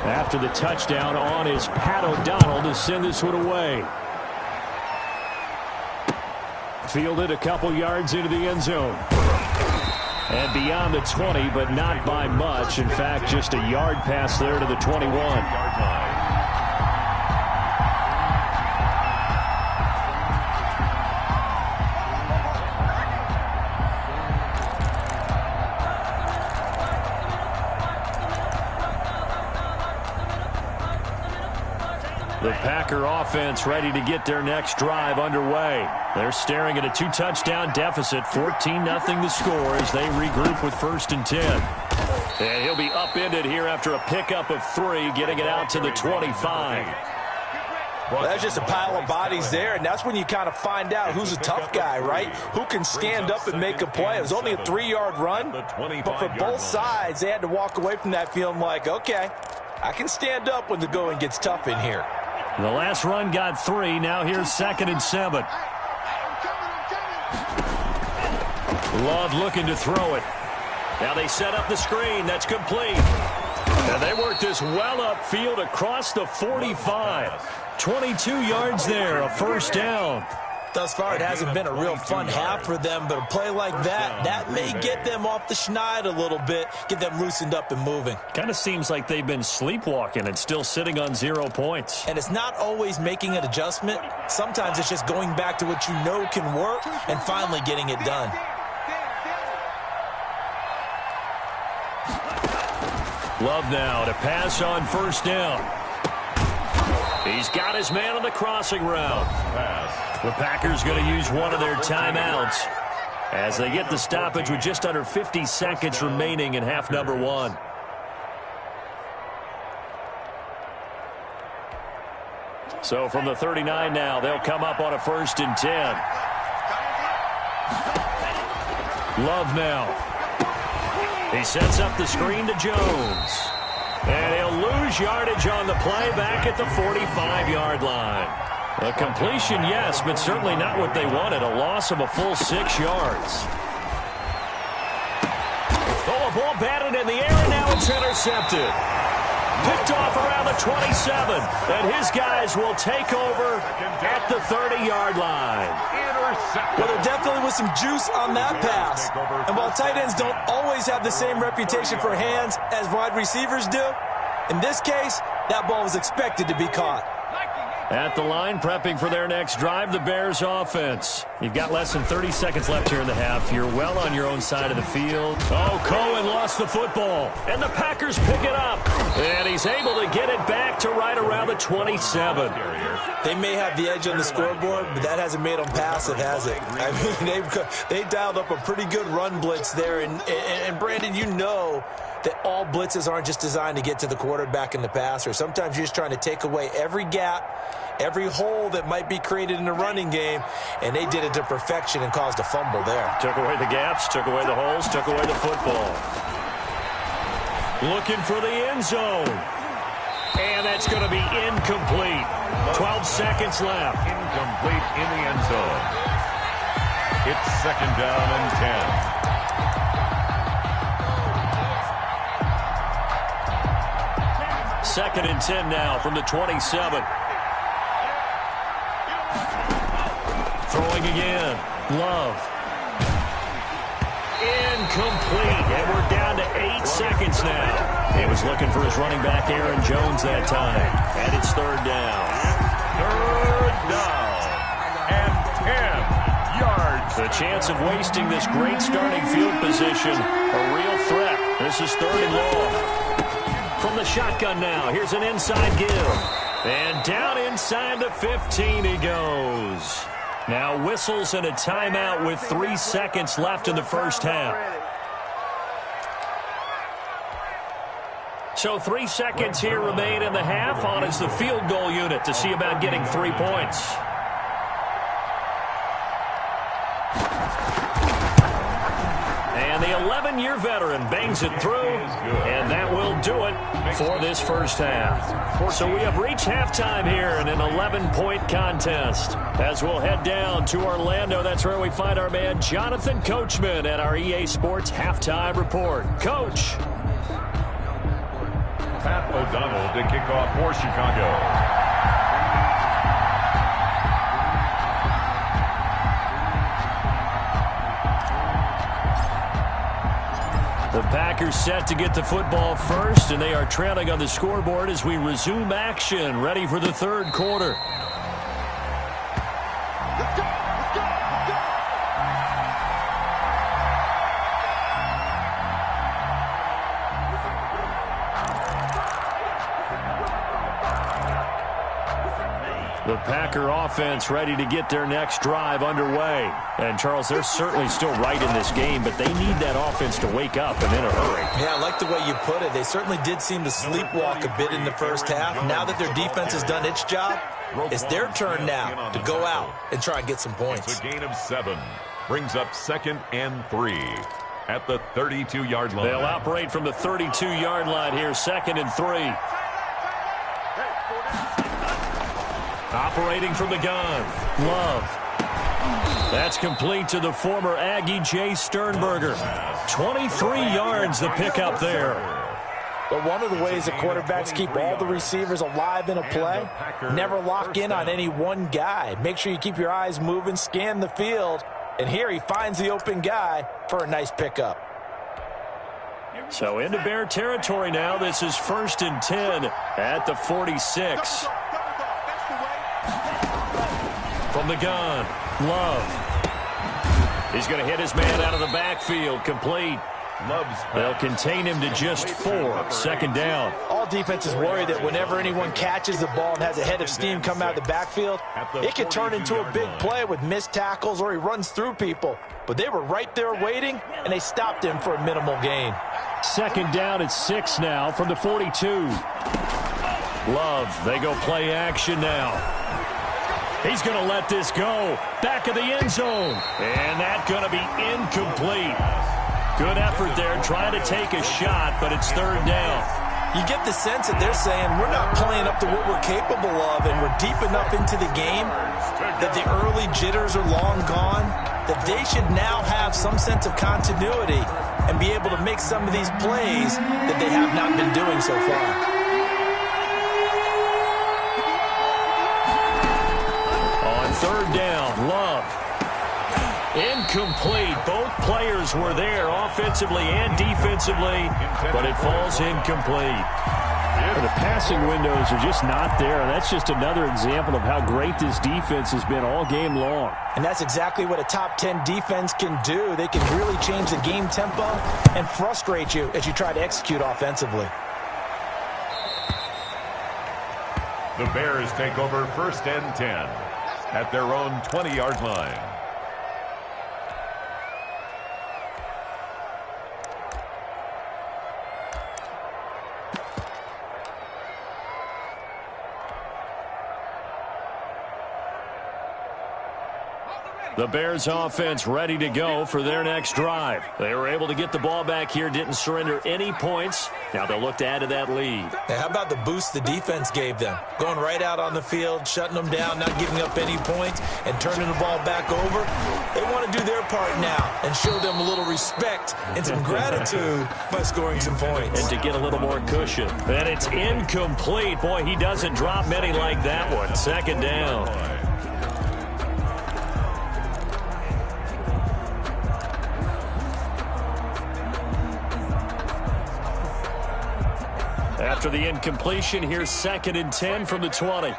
After the touchdown on is Pat O'Donnell to send this one away. Fielded a couple yards into the end zone. And beyond the 20, but not by much. In fact, just a yard pass there to the 21. The Packer offense ready to get their next drive underway. They're staring at a 2-touchdown deficit, 14-0 the score as they regroup with 1st and 10. And he'll be upended here after a pickup of 3, getting it out to the 25. Well, that's just a pile of bodies there, and that's when you kind of find out who's a tough guy, right? Who can stand up and make a play. It was only a 3-yard run, but for both sides, they had to walk away from that feeling like, okay, I can stand up when the going gets tough in here. The last run got 3. Now here's 2nd and 7. Love looking to throw it. Now they set up the screen. That's complete. And they work this well upfield across the 45. 22 yards there, a 1st down. Thus far, it hasn't been a real fun half for them, but a play like that may get them off the schneid a little bit, get them loosened up and moving. Kind of seems like they've been sleepwalking and still sitting on 0 points. And it's not always making an adjustment. Sometimes it's just going back to what you know can work and finally getting it done. Love now to pass on 1st down. He's got his man on the crossing route. The Packers going to use one of their timeouts as they get the stoppage with just under 50 seconds remaining in half number 1. So from the 39 now, they'll come up on a 1st and 10. Love now. He sets up the screen to Jones. And he'll lose yardage on the play back at the 45-yard line. A completion, yes, but certainly not what they wanted. A loss of a full 6 yards. Oh, a ball batted in the air, and now it's intercepted. Picked off around the 27, and his guys will take over at the 30-yard line. Well, there definitely was some juice on that pass. And while tight ends don't always have the same reputation for hands as wide receivers do, in this case, that ball was expected to be caught. At the line, prepping for their next drive, the Bears offense. You've got less than 30 seconds left here in the half. You're well on your own side of the field. Oh, Cohen lost the football, and the Packers pick it up. And he's able to get it back to right around the 27. They may have the edge on the scoreboard, but that hasn't made them passive, has it? I mean, they dialed up a pretty good run blitz there. And Brandon, you know that all blitzes aren't just designed to get to the quarterback and the passer. Sometimes you're just trying to take away every gap, every hole that might be created in the running game, and they did it to perfection and caused a fumble there. Took away the gaps, took away the holes, took away the football. Looking for the end zone. And that's going to be incomplete. 12 seconds left. Incomplete in the end zone. It's 2nd down and 10. Second and 10 now from the 27. Throwing again. Love. Incomplete. And we're down to 8 seconds now. He was looking for his running back, Aaron Jones, that time. And it's 3rd down. 3rd down and 10 yards. The chance of wasting this great starting field position, a real threat. This is 3rd and long. From the shotgun now, here's an inside give. And down inside the 15 he goes. Now whistles and a timeout with 3 seconds left in the 1st half. So 3 seconds here remain in the half. On is the field goal unit to see about getting 3 points. And the 11-year veteran bangs it through, and that will do it for this 1st half. So we have reached halftime here in an 11-point contest. As we'll head down to Orlando, that's where we find our man Jonathan Coachman at our EA Sports Halftime Report. Coach. Pat O'Donnell to kick off for Chicago. The Packers set to get the football first, and they are trailing on the scoreboard as we resume action, ready for the third quarter. The Packer offense ready to get their next drive underway. And, Charles, they're certainly still right in this game, but they need that offense to wake up and in a hurry. Yeah, I like the way you put it. They certainly did seem to sleepwalk a bit in the first half. Now that their defense has done its job, it's their turn now to go out and try and get some points. It's a gain of 7. Brings up 2nd and 3 at the 32-yard line. They'll operate from the 32-yard line here, 2nd and 3. Operating from the gun, Love. That's complete to the former Aggie Jay Sternberger. 23 yards the pickup there. But one of the ways that quarterbacks keep all the receivers alive in a play, never lock in on any one guy. Make sure you keep your eyes moving, scan the field, and here he finds the open guy for a nice pickup. So into Bear territory now. This is 1st and 10 at the 46. From the gun, Love. He's going to hit his man out of the backfield, complete. They'll contain him to just 4, 2nd down. All defenses worry that whenever anyone catches the ball and has a head of steam come out of the backfield, it can turn into a big play with missed tackles or he runs through people. But they were right there waiting, and they stopped him for a minimal gain. 2nd down at 6 now from the 42. Love, they go play action now. He's going to let this go. Back of the end zone. And that's going to be incomplete. Good effort there, trying to take a shot, but it's 3rd down. You get the sense that they're saying we're not playing up to what we're capable of, and we're deep enough into the game that the early jitters are long gone, that they should now have some sense of continuity and be able to make some of these plays that they have not been doing so far. On 3rd down, Love. Incomplete. Both players were there offensively and defensively, but it falls incomplete. The passing windows are just not there. That's just another example of how great this defense has been all game long. And that's exactly what a top 10 defense can do. They can really change the game tempo and frustrate you as you try to execute offensively. The Bears take over 1st and 10 at their own 20-yard line. The Bears offense ready to go for their next drive. They were able to get the ball back here, didn't surrender any points. Now they'll look to add to that lead. Hey, how about the boost the defense gave them? Going right out on the field, shutting them down, not giving up any points, and turning the ball back over. They want to do their part now and show them a little respect and some gratitude by scoring some points. And to get a little more cushion. And it's incomplete. Boy, he doesn't drop many like that one. 2nd down. After the incompletion, here's 2nd and 10 from the 20.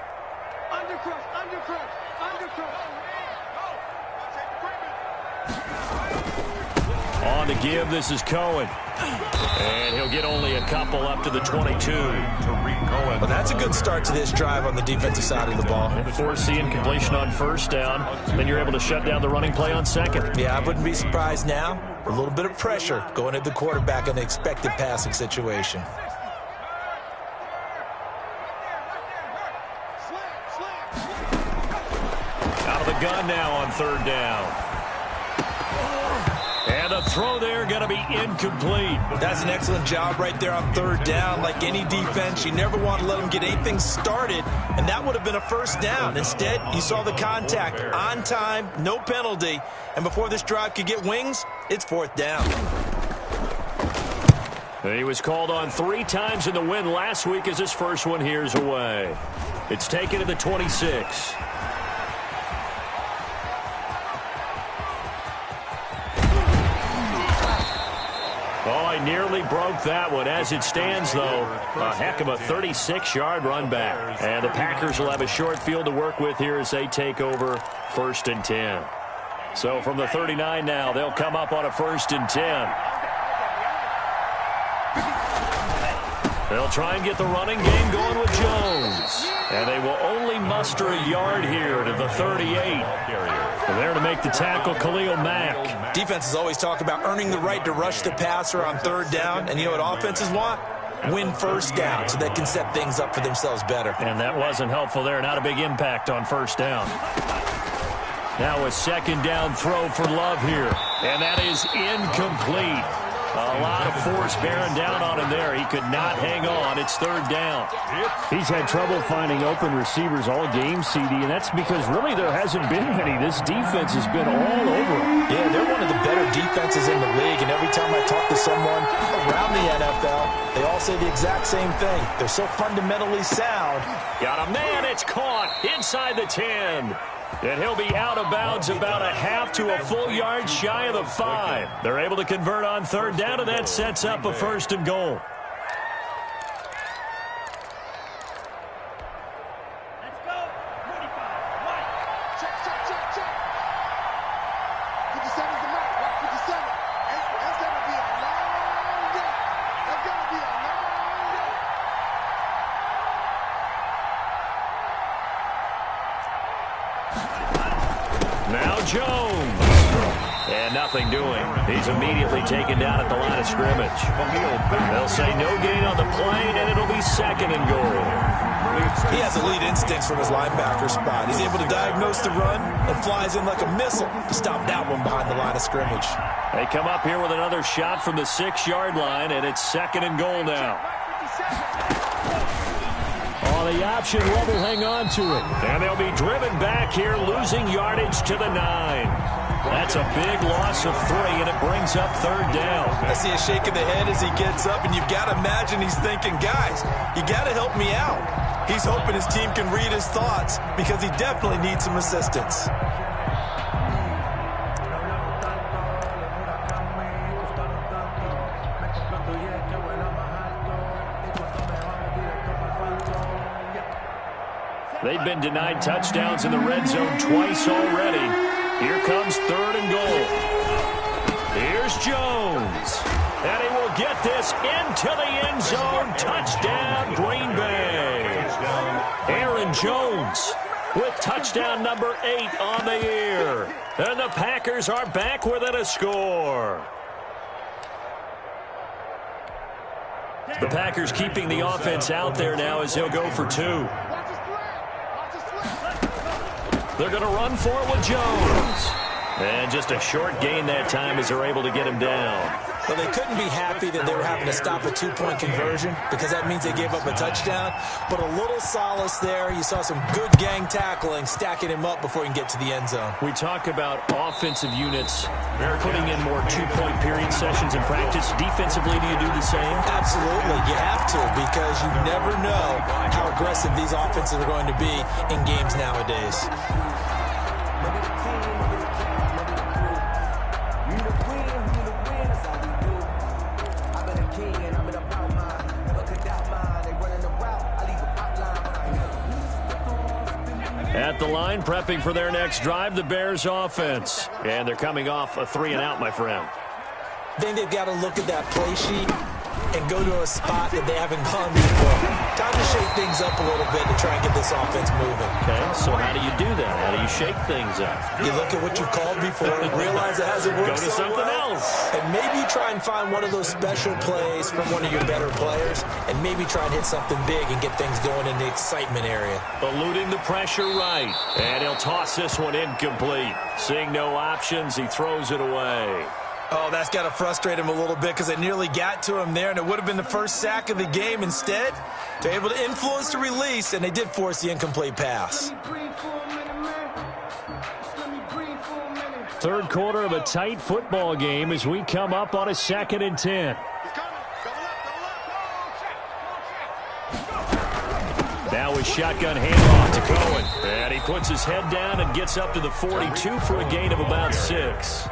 On to give, this is Cohen. And he'll get only a couple up to the 22. Well, that's a good start to this drive on the defensive side of the ball. Force the incompletion on 1st down. Then you're able to shut down the running play on 2nd. Yeah, I wouldn't be surprised now. A little bit of pressure going at the quarterback in the expected passing situation. Out of the gun now on 3rd down. And a throw there going to be incomplete. That's an excellent job right there on 3rd down. Like any defense, you never want to let them get anything started, and that would have been a 1st down. Instead, you saw the contact on time, no penalty, and before this drive could get wings, it's 4th down. He was called on 3 times in the win last week as his first one here's away. It's taken to the 26. Oh, I nearly broke that one. As it stands, though, a heck of a 36-yard run back. And the Packers will have a short field to work with here as they take over 1st and 10. So from the 39 now, they'll come up on a 1st and 10. They'll try and get the running game going with Jones. And they will only muster a yard here to the 38. There to make the tackle, Khalil Mack. Defenses always talk about earning the right to rush the passer on 3rd down. And you know what offenses want? Win 1st down so they can set things up for themselves better. And that wasn't helpful there. Not a big impact on 1st down. Now a 2nd down throw for Love here. And that is incomplete. A lot of force bearing down on him there. He could not hang on. It's 3rd down. He's had trouble finding open receivers all game, CD, and that's because really there hasn't been many. This defense has been all over him. Yeah, they're one of the better defenses in the league, and every time I talk to someone around the NFL, they all say the exact same thing. They're so fundamentally sound. Got a man. It's caught inside the 10. And he'll be out of bounds about a half to a full yard shy of the 5. They're able to convert on 3rd down, and that sets up a 1st and goal. Let's go. 25. White. Check, check, check, check. 57 is the mark. Watch 57. It's going to be a long day. It's going to be a long day. Now Jones. And nothing doing. He's immediately taken down at the line of scrimmage. They'll say no gain on the play, and it'll be 2nd and goal. He has elite instincts from his linebacker spot. He's able to diagnose the run and flies in like a missile to stop that one behind the line of scrimmage. They come up here with another shot from the 6-yard line, and it's 2nd and goal now. On the option, Love will hang on to it. And they'll be driven back here, losing yardage to the 9. That's a big loss of 3, and it brings up 3rd down. I see a shake of the head as he gets up, and you've got to imagine he's thinking, guys, you got to help me out. He's hoping his team can read his thoughts because he definitely needs some assistance. They've been denied touchdowns in the red zone twice already. Here comes 3rd and goal. Here's Jones. And he will get this into the end zone. Touchdown, Green Bay. Aaron Jones with touchdown number 8 on the year. And the Packers are back within a score. The Packers keeping the offense out there now as he'll go for 2. They're going to run for it with Jones. And just a short gain that time as they're able to get him down. Well, they couldn't be happy that they were having to stop a 2-point conversion because that means they gave up a touchdown. But a little solace there. You saw some good gang tackling, stacking him up before he can get to the end zone. We talk about offensive units putting in more 2-point period sessions in practice. Defensively, do you do the same? Absolutely. You have to because you never know how aggressive these offenses are going to be in games nowadays. At the line, prepping for their next drive, the Bears offense. And they're coming off a 3-and-out, my friend. I think they've got to look at that play sheet and go to a spot that they haven't gone before. Time to shake things up a little bit to try and get this offense moving. Okay, so how do you do that? How do you shake things up? You look at what you've called before, realize it hasn't worked Go to something else. And maybe you try and find one of those special plays from one of your better players, and maybe try and hit something big and get things going in the excitement area. Eluding the pressure right. And he'll toss this one incomplete. Seeing no options, he throws it away. Oh, that's got to frustrate him a little bit because they nearly got to him there, and it would have been the first sack of the game. Instead, they're able to influence the release, and they did force the incomplete pass. Third quarter of a tight football game as we come up on a 2nd and 10. Now his shotgun handoff to Cohen. And he puts his head down and gets up to the 42 for a gain of about 6.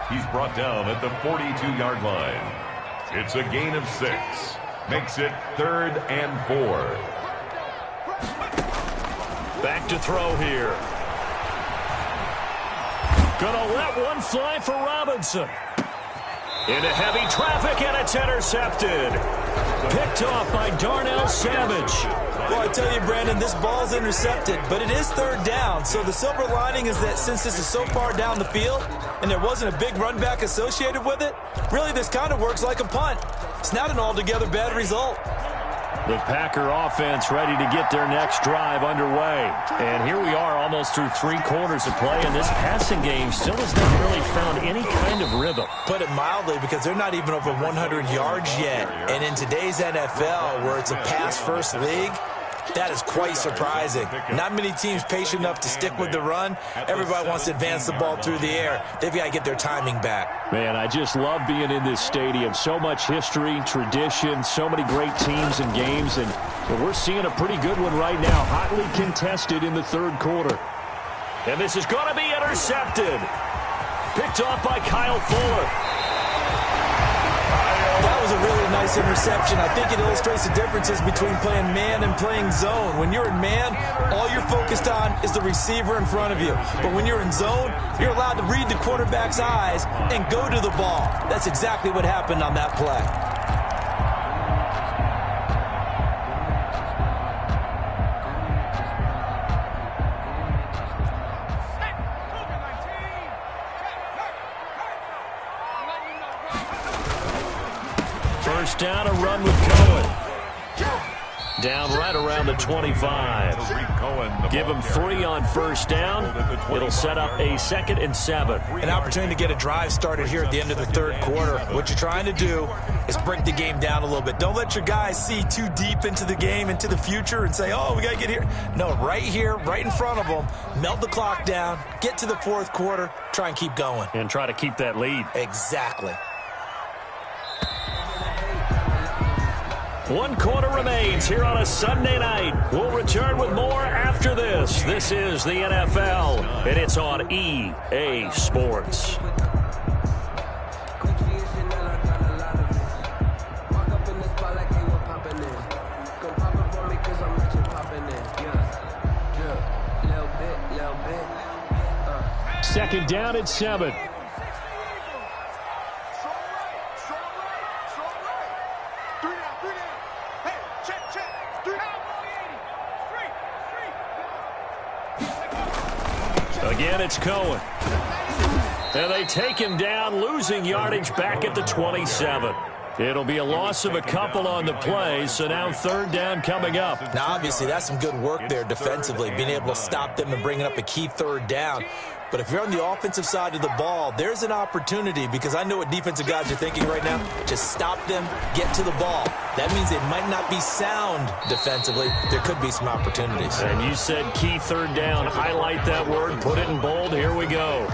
He's brought down at the 42-yard line. It's a gain of 6. Makes it 3rd and 4. Back to throw here. Gonna let one fly for Robinson. Into heavy traffic, and it's intercepted. Picked off by Darnell Savage. Well, I tell you, Brandon, this ball's intercepted, but it is 3rd down. So the silver lining is that since this is so far down the field and there wasn't a big run back associated with it, really this kind of works like a punt. It's not an altogether bad result. The Packer offense ready to get their next drive underway. And here we are almost through 3 quarters of play, and this passing game still has not really found any kind of rhythm. Put it mildly, because they're not even over 100 yards yet. And in today's NFL, where it's a pass-first league, that is quite surprising. Not many teams patient enough to stick with the run. Everybody wants to advance the ball through the air. They've got to get their timing back. Man, I just love being in this stadium. So much history, tradition, so many great teams and games. And we're seeing a pretty good one right now. Hotly contested in the 3rd quarter. And this is going to be intercepted. Picked off by Kyle Fuller. That was a really nice interception. I think it illustrates the differences between playing man and playing zone. When you're in man, all you're focused on is the receiver in front of you. But when you're in zone, you're allowed to read the quarterback's eyes and go to the ball. That's exactly what happened on that play. First down, a run with Cohen. Down right around the 25. Give him 3 on first down. It'll set up a 2nd and 7. An opportunity to get a drive started here at the end of the 3rd quarter. What you're trying to do is break the game down a little bit. Don't let your guys see too deep into the game, into the future, and say, oh, we got to get here. No, right here, right in front of them, melt the clock down, get to the 4th quarter, try and keep going. And try to keep that lead. Exactly. 1 quarter remains here on a Sunday night. We'll return with more after this. This is the NFL, and it's on EA Sports. Second down at 7. Again, it's Cohen. And they take him down, losing yardage back at the 27. It'll be a loss of a couple on the play, so now 3rd down coming up. Now, obviously, that's some good work there defensively, being able to stop them and bringing up a key 3rd down. But if you're on the offensive side of the ball, there's an opportunity, because I know what defensive guys are thinking right now. Just stop them, get to the ball. That means they might not be sound defensively. There could be some opportunities. And you said key 3rd down. Highlight that word. Put it in bold. Here we go.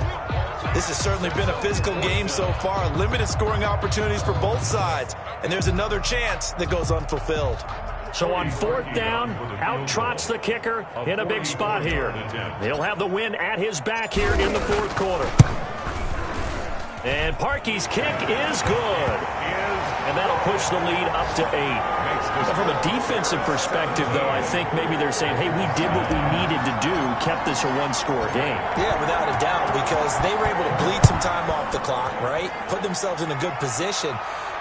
This has certainly been a physical game so far. Limited scoring opportunities for both sides. And there's another chance that goes unfulfilled. So on 4th down, out trots the kicker in a big spot here. He'll have the win at his back here in the 4th quarter. And Parkey's kick is good. And that'll push the lead up to 8. Now, from a defensive perspective, though, I think maybe they're saying, hey, we did what we needed to do, kept this a 1-score game. Yeah, without a doubt, because they were able to bleed some time off the clock, right? Put themselves in a good position.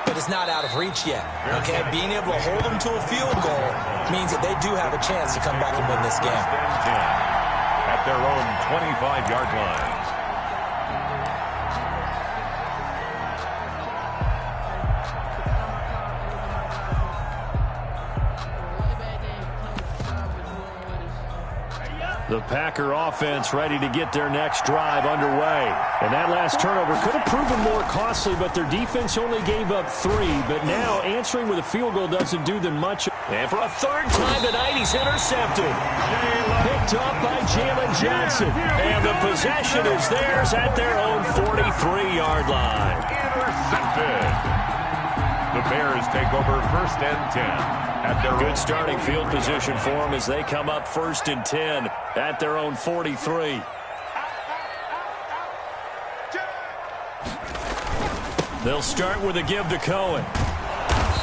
But it's not out of reach yet, okay? Being able to hold them to a field goal means that they do have a chance to come back and win this game. At their own 25-yard line. The Packer offense ready to get their next drive underway. And that last turnover could have proven more costly, but their defense only gave up 3. But now answering with a field goal doesn't do them much. And for a 3rd time tonight, he's intercepted. Picked up by Jalen Johnson. And the possession is theirs at their own 43-yard line. Intercepted. The Bears take over 1st and 10 at their Good starting field position for them as they come up 1st and 10 at their own 43. They'll start with a give to Cohen.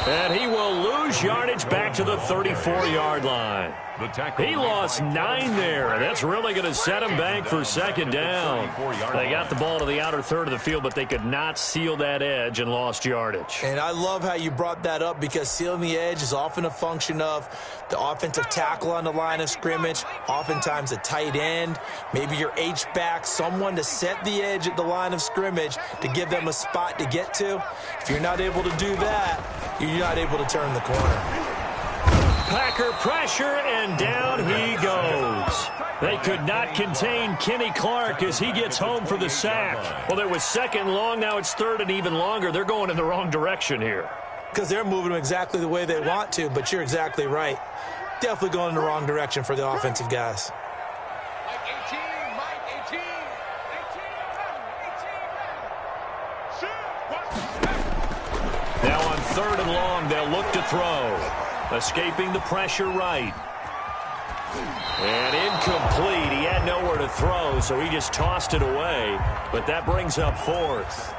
And he will lose yardage back to the 34-yard line. He lost 9 there. That's really going to set him back for 2nd down. They got the ball to the outer third of the field, but they could not seal that edge and lost yardage. And I love how you brought that up because sealing the edge is often a function of the offensive tackle on the line of scrimmage, oftentimes a tight end, maybe your H-back, someone to set the edge at the line of scrimmage to give them a spot to get to. If you're not able to do that, you're not able to turn the corner. Packer pressure, and down he goes. They could not contain Kenny Clark as he gets home for the sack. Well, it was 2nd long. Now it's 3rd and even longer. They're going in the wrong direction here. Because they're moving them exactly the way they want to, but you're exactly right. Definitely going in the wrong direction for the offensive guys. Now on 3rd and long, they'll look to throw. Escaping the pressure right. And incomplete. He had nowhere to throw, so he just tossed it away. But that brings up 4th.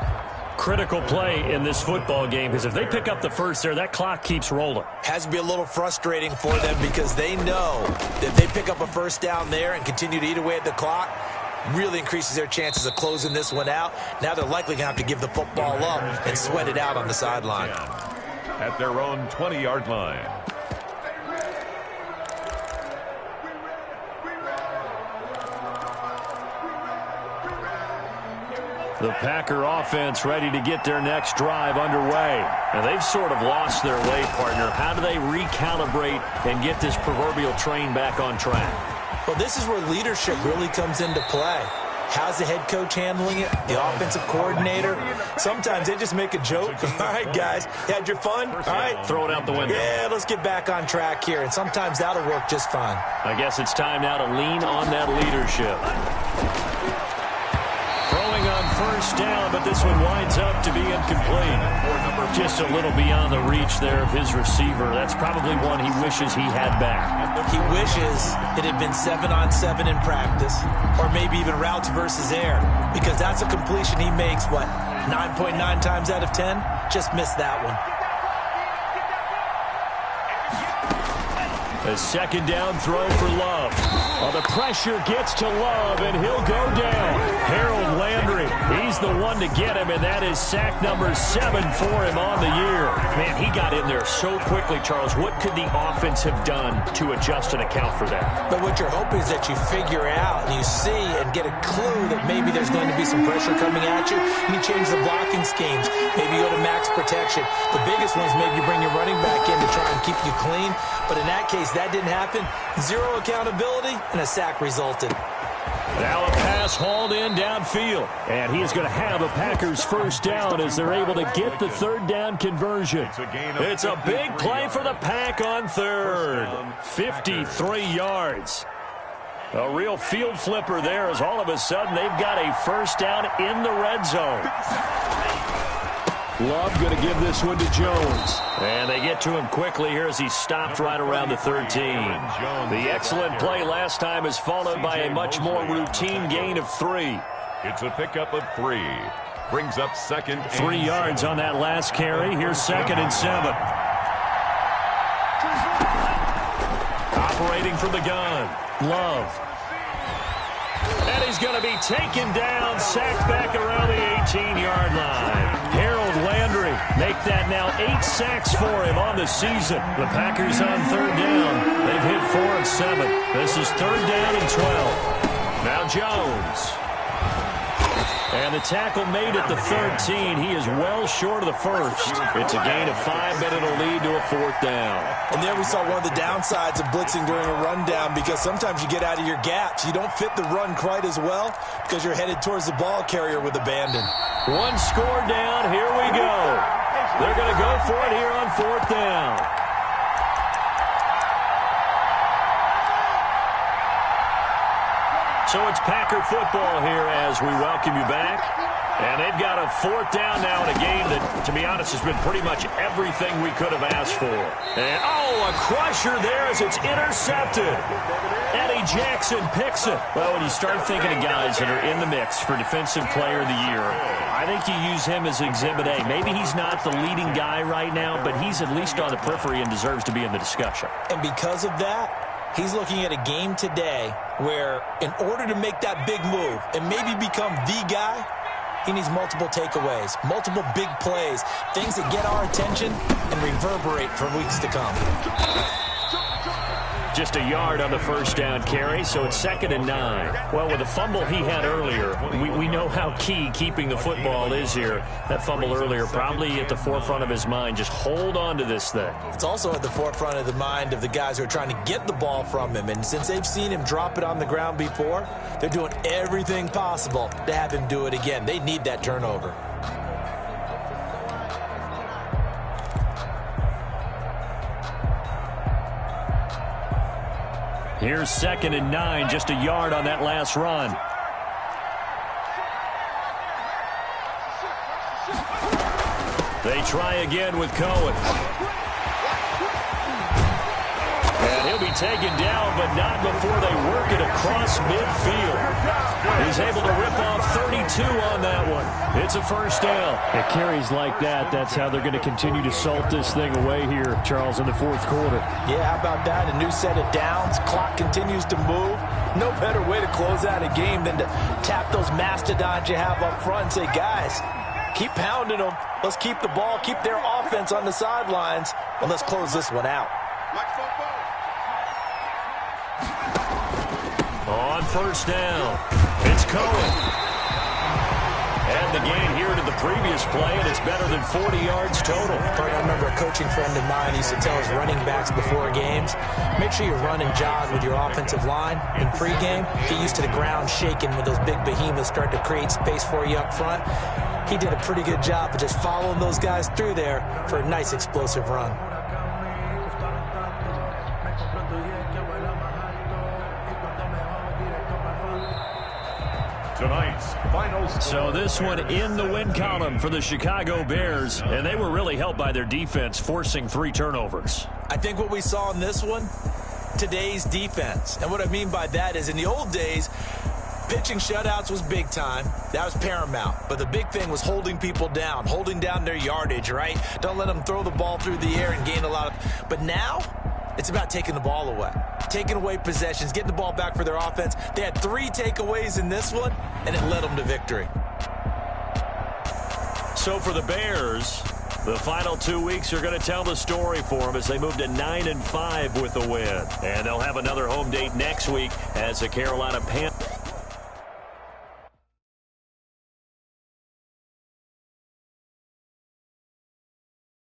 Critical play in this football game because if they pick up the first there, that clock keeps rolling. Has to be a little frustrating for them because they know that if they pick up a 1st down there and continue to eat away at the clock, really increases their chances of closing this one out. Now they're likely going to have to give the football up and sweat it out on the sideline. At their own 20-yard line. The Packer offense ready to get their next drive underway. And they've sort of lost their way, partner. How do they recalibrate and get this proverbial train back on track? Well, this is where leadership really comes into play. How's the head coach handling it? The offensive coordinator? Sometimes they just make a joke. All right, guys, you had your fun? All right. Throw it out the window. Yeah, let's get back on track here. And sometimes that'll work just fine. I guess it's time now to lean on that leadership. Throwing on 1st down, but this one winds up to be incomplete. Just a little beyond the reach there of his receiver. That's probably one he wishes he had back. He wishes it had been 7-on-7 in practice, or maybe even routes versus air, because that's a completion he makes, what, 9.9 times out of 10? Just missed that one. A 2nd down throw for Love. Oh, the pressure gets to Love, and he'll go down. Harold Landry, he's the one to get him, and that is sack number 7 for him on the year. Man, he got in there so quickly, Charles. What could the offense have done to adjust and account for that? But what you're hoping is that you figure out and you see and get a clue that maybe there's going to be some pressure coming at you, and you change the blocking schemes. Maybe you go to max protection. The biggest one is maybe you bring your running back in to try and keep you clean. But in that case, that didn't happen. 0 accountability, and a sack resulted. Now a pass hauled in downfield. And he is going to have a Packers 1st down as they're able to get the 3rd down conversion. It's a big play for the Pack on 3rd. 53 yards. A real field flipper there as all of a sudden they've got a 1st down in the red zone. Love going to give this one to Jones. And they get to him quickly here as he stopped right around the 13. The excellent play last time is followed by a much more routine gain of 3. It's a pickup of 3. Brings up 2nd and 3 yards on that last carry. Here's 2nd and 7. Operating from the gun. Love. And he's going to be taken down, sacked back around the 18-yard line. Harold Landry make that now 8 sacks for him on the season. The Packers on 3rd down. They've hit 4 of 7. This is 3rd down and 12. Now Jones. And the tackle made at the 13. He is well short of the 1st. It's a gain of 5, but it'll lead to a 4th down. And there we saw one of the downsides of blitzing during a rundown because sometimes you get out of your gaps. You don't fit the run quite as well because you're headed towards the ball carrier with abandon. 1 score down. Here we go. They're going to go for it here on 4th down. So it's Packer football here as we welcome you back. And they've got a fourth down now in a game that, to be honest, has been pretty much everything we could have asked for. And, a crusher there as it's intercepted. Eddie Jackson picks it. Well, when you start thinking of guys that are in the mix for Defensive Player of the Year, I think you use him as Exhibit A. Maybe he's not the leading guy right now, but he's at least on the periphery and deserves to be in the discussion. And because of that, he's looking at a game today where in order to make that big move and maybe become the guy, he needs multiple takeaways, multiple big plays, things that get our attention and reverberate for weeks to come. Just a yard on the first down carry, so it's 2nd and 9. Well, with the fumble he had earlier, we know how key keeping the football is here. That fumble earlier probably at the forefront of his mind. Just hold on to this thing. It's also at the forefront of the mind of the guys who are trying to get the ball from him. And since they've seen him drop it on the ground before, they're doing everything possible to have him do it again. They need that turnover. Here's 2nd and 9, just a yard on that last run. They try again with Cohen. And he'll be taken down, but not before they work it across midfield. He's able to rip off 32 on that one. It's a first down. It carries like that. That's how they're going to continue to salt this thing away here, Charles, in the fourth quarter. Yeah, how about that? A new set of downs. Clock continues to move. No better way to close out a game than to tap those mastodons you have up front and say, guys, keep pounding them. Let's keep the ball, keep their offense on the sidelines, and let's close this one out. On first down, it's Cohen. And the gain here to the previous play, and it's better than 40 yards total. I remember a coaching friend of mine used to tell his running backs before games, make sure you run and jog with your offensive line in pregame. Get used to the ground shaking when those big behemoths start to create space for you up front. He did a pretty good job of just following those guys through there for a nice explosive run. Tonight's final score. So this one in the win column for the Chicago Bears, and they were really helped by their defense, forcing 3 turnovers. I think what we saw in this one, today's defense. And what I mean by that is in the old days, pitching shutouts was big time. That was paramount. But the big thing was holding people down, holding down their yardage, right? Don't let them throw the ball through the air and gain a lot of... But now, it's about taking the ball away. Taking away possessions, getting the ball back for their offense. They had 3 takeaways in this one, and it led them to victory. So for the Bears, the final 2 weeks are going to tell the story for them as they move to 9-5 with the win. And they'll have another home date next week as the Carolina Panthers.